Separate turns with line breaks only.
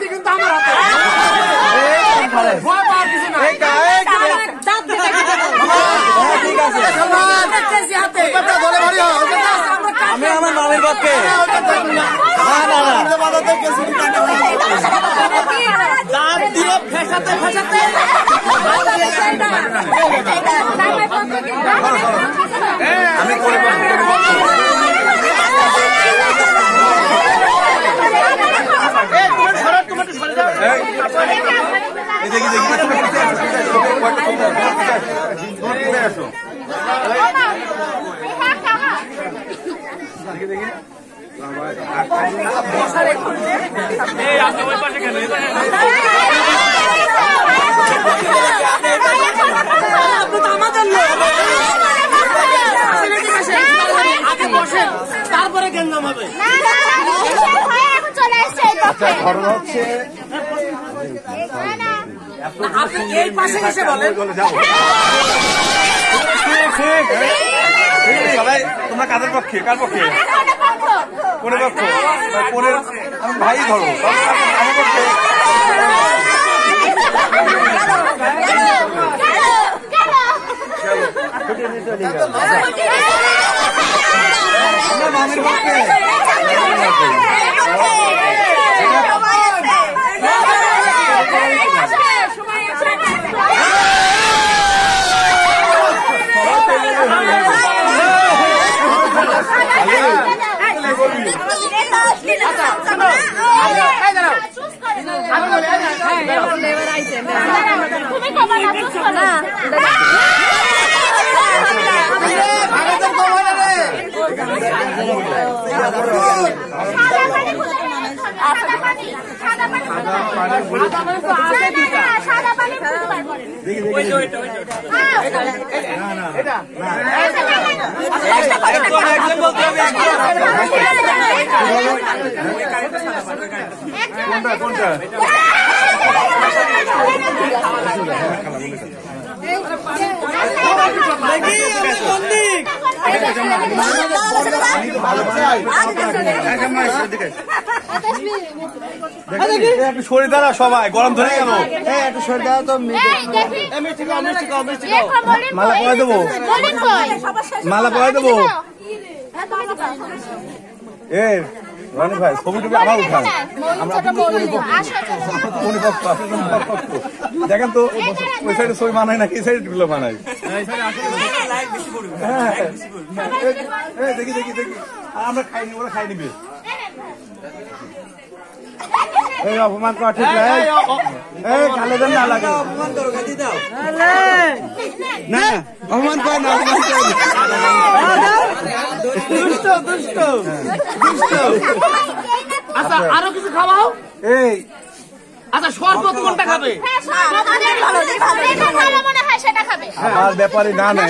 কিন্তু আমার হাতে
আমি আমার মামির পক্ষে আমি করে দেখি দেখি
তারপরে কেন হবে
ঘটনা হচ্ছে
আপনি এই পাশে এসে বলেন
সবাই তোমরা কাদের পক্ষে কার পক্ষে কোনের পক্ষ কোনের আমি ভাই ধরো আমার পক্ষে আমরা মামির পক্ষে কোনটা শরীর দ্বারা সবাই গরম ধরে গেল একটু শরীর দ্বারা তো মালা পরে দেবো মালা পরে দেবো রানি ভাই ছবি টবি আবার উঠান দেখেন তো ওই সাইডে ছবি মানায় না কি সাইড গুলো মানায় দেখি দেখি দেখি আমরা খাইনি ওরা খাই নিবে এই অপমান করা ঠিক না গালে দেন না লাগে অপমান করো গালি দাও না অপমান করে না অপমান করে দুষ্ট দুষ্ট দুষ্ট
আচ্ছা আরো কিছু খাওয়াও
এই
আচ্ছা শরবত কোনটা খাবে
ভালো মনে হয় সেটা খাবে
আমার ব্যাপারে না না